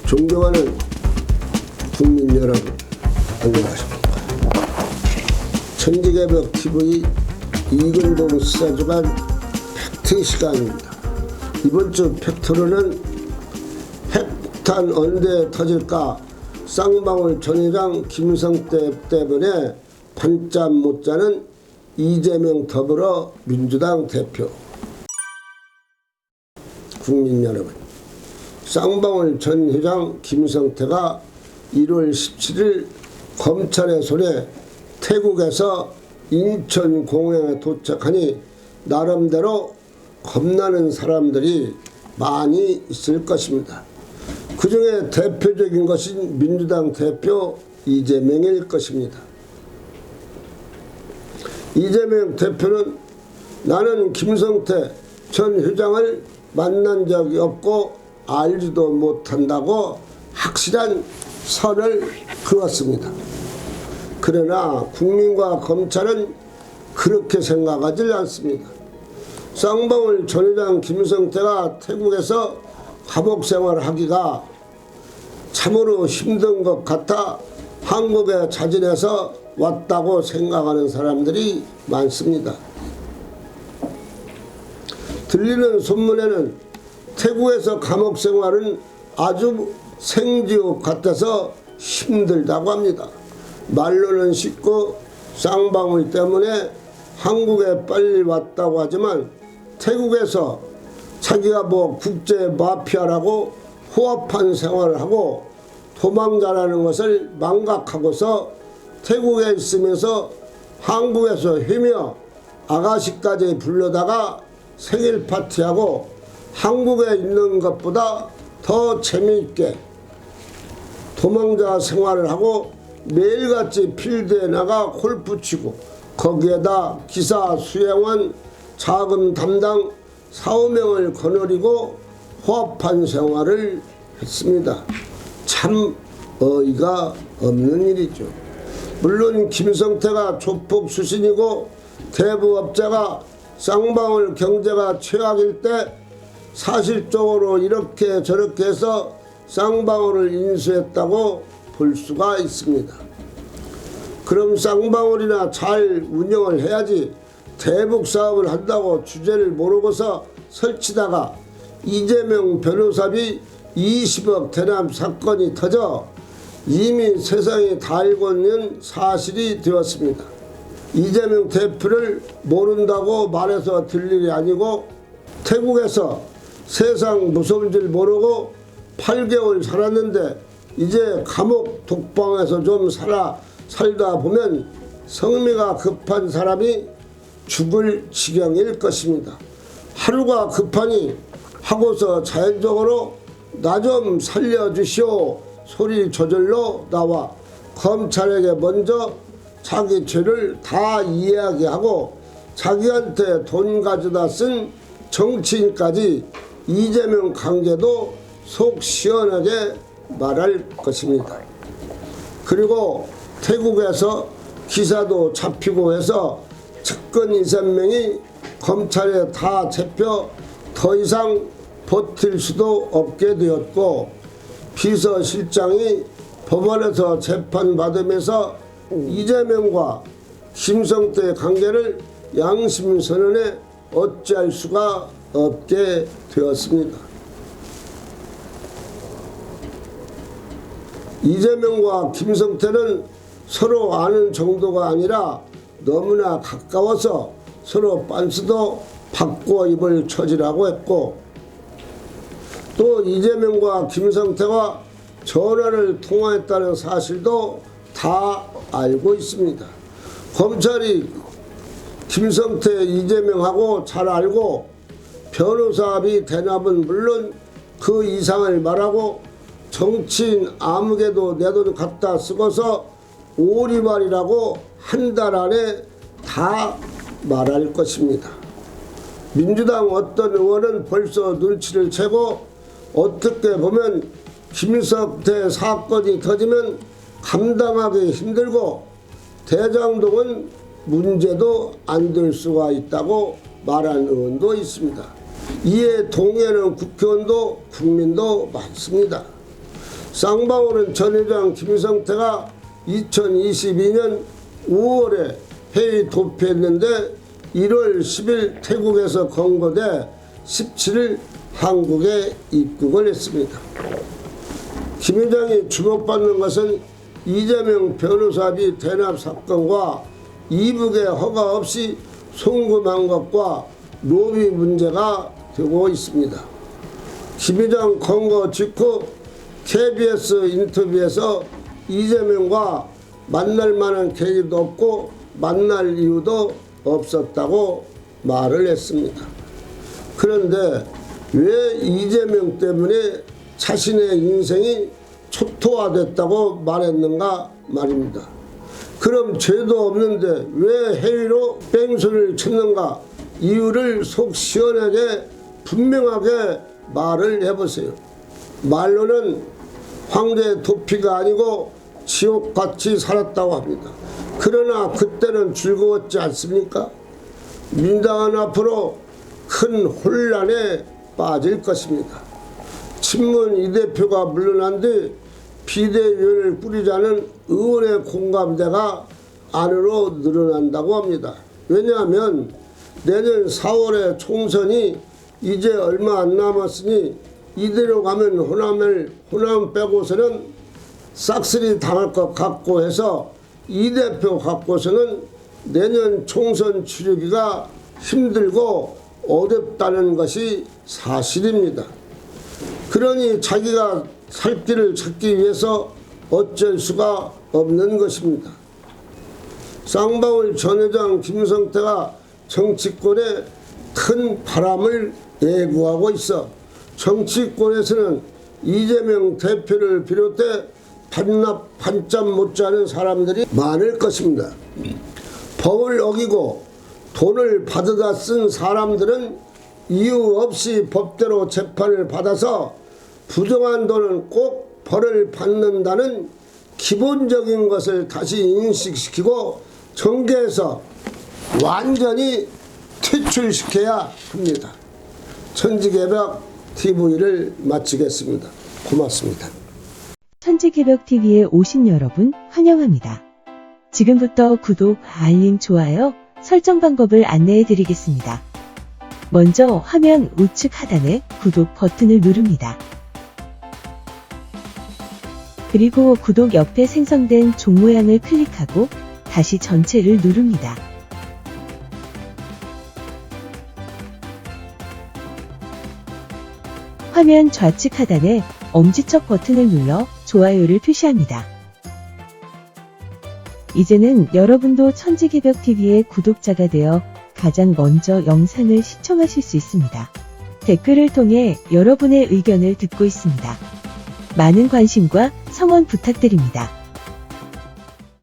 존경하는 국민 여러분, 안녕하십니까. 천지개벽TV 이근동 수사주간 팩트 시간입니다. 이번 주 팩트로는 핵폭탄 언제 터질까, 쌍방울 전 회장 김성태 때문에 밤잠 못 자는 이재명 더불어민주당 대표. 국민 여러분, 쌍방울 전 회장 김성태가 1월 17일 검찰의 손에 태국에서 인천 공항에 도착하니 나름대로 겁나는 사람들이 많이 있을 것입니다. 그 중에 대표적인 것인 민주당 대표 이재명일 것입니다. 이재명 대표는 나는 김성태 전 회장을 만난 적이 없고 알지도 못한다고 확실한 선을 그었습니다. 그러나 국민과 검찰은 그렇게 생각하지 않습니다. 쌍방울 전 회장 김성태가 태국에서 감옥 생활을 하기가 참으로 힘든 것 같아 한국에 자진해서 왔다고 생각하는 사람들이 많습니다. 들리는 소문에는 태국에서 감옥 생활은 아주 생지옥 같아서 힘들다고 합니다. 말로는 쉽고 쌍방울 때문에 한국에 빨리 왔다고 하지만 태국에서 자기가 국제 마피아라고 호압한 생활을 하고 도망자라는 것을 망각하고서 태국에 있으면서 한국에서 회며 아가씨까지 불러다가 생일 파티하고 한국에 있는 것보다 더 재미있게 도망자 생활을 하고 매일같이 필드에 나가 골프 치고 거기에다 기사 수행원 자금 담당 4~5명을 거느리고 호합한 생활을 했습니다. 참 어이가 없는 일이죠. 물론 김성태가 조폭 수신이고 대부업자가 쌍방울 경제가 최악일 때 사실적으로 이렇게 저렇게 해서 쌍방울을 인수했다고 볼 수가 있습니다. 그럼 쌍방울이나 잘 운영을 해야지 대북 사업을 한다고 주제를 모르고서 설치다가 이재명 변호사비 20억 대납 사건이 터져 이미 세상이 다 알고 있는 사실이 되었습니다. 이재명 대표를 모른다고 말해서 들 일이 아니고 태국에서 세상 무서운 줄 모르고 8개월 살았는데 이제 감옥 독방에서 좀 살다 보면 성미가 급한 사람이 죽을 지경일 것입니다. 하루가 급하니 하고서 자연적으로 나 좀 살려주시오 소리 저절로 나와 검찰에게 먼저 자기 죄를 다 이야기하고 자기한테 돈 가져다 쓴 정치인까지 이재명 관계도 속 시원하게 말할 것입니다. 그리고 태국에서 기사도 잡히고 해서 측근 2~3명이 검찰에 다 잡혀 더 이상 버틸 수도 없게 되었고 비서실장이 법원에서 재판받으면서 이재명과 김성태의 관계를 양심선언에 어찌할 수가 없게 되었습니다. 이재명과 김성태는 서로 아는 정도가 아니라 너무나 가까워서 서로 빤스도 바꿔 입을 처지라고 했고 또 이재명과 김성태가 전화를 통화했다는 사실도 다 알고 있습니다. 검찰이 김성태, 이재명하고 잘 알고 변호사비 대납은 물론 그 이상을 말하고 정치인 아무개도 내 돈 갖다 쓰고서 오리발이라고 한 달 안에 다 말할 것입니다. 민주당 어떤 의원은 벌써 눈치를 채고 어떻게 보면 김성태 사건이 터지면 감당하기 힘들고 대장동은 문제도 안 될 수가 있다고 말한 의원도 있습니다. 이에 동의하는 국회의원도 국민도 많습니다. 쌍방울은 전 회장 김성태가 2022년 5월에 회의 도피했는데 1월 10일 태국에서 검거돼 17일 한국에 입국을 했습니다. 김 회장이 주목받는 것은 이재명 변호사비 대납 사건과 이북의 허가 없이 송금한 것과 로비 문제가 되고 있습니다. 김 회장 검거 직후 KBS 인터뷰에서 이재명과 만날 만한 계기도 없고 만날 이유도 없었다고 말을 했습니다. 그런데 왜 이재명 때문에 자신의 인생이 초토화됐다고 말했는가 말입니다. 그럼 죄도 없는데 왜 회의로 뺑소리를 쳤는가? 이유를 속 시원하게 분명하게 말을 해보세요. 말로는 황제 도피가 아니고 지옥같이 살았다고 합니다. 그러나 그때는 즐거웠지 않습니까? 민당은 앞으로 큰 혼란에 빠질 것입니다. 친문 이 대표가 물러난 뒤 비대위원을 꾸리자는 의원의 공감대가 안으로 늘어난다고 합니다. 왜냐하면 내년 4월에 총선이 이제 얼마 안 남았으니 이대로 가면 호남 빼고서는 싹쓸이 당할 것 같고 해서 이 대표 갖고서는 내년 총선 치르기가 힘들고 어렵다는 것이 사실입니다. 그러니 자기가 살 길을 찾기 위해서 어쩔 수가 없는 것입니다. 쌍방울 전 회장 김성태가 정치권에 큰 바람을 예고하고 있어 정치권에서는 이재명 대표를 비롯해 반납 못 자는 사람들이 많을 것입니다. 법을 어기고 돈을 받아다 쓴 사람들은 이유 없이 법대로 재판을 받아서 부정한 돈은 꼭 벌을 받는다는 기본적인 것을 다시 인식시키고 정계에서 완전히 퇴출시켜야 합니다. 천지개벽 TV를 마치겠습니다. 고맙습니다. 천지개벽TV에 오신 여러분 환영합니다. 지금부터 구독, 알림, 좋아요, 설정 방법을 안내해 드리겠습니다. 먼저 화면 우측 하단에 구독 버튼을 누릅니다. 그리고 구독 옆에 생성된 종 모양을 클릭하고 다시 전체를 누릅니다. 화면 좌측 하단에 엄지척 버튼을 눌러 좋아요를 표시합니다. 이제는 여러분도 천지개벽TV의 구독자가 되어 가장 먼저 영상을 시청하실 수 있습니다. 댓글을 통해 여러분의 의견을 듣고 있습니다. 많은 관심과 성원 부탁드립니다.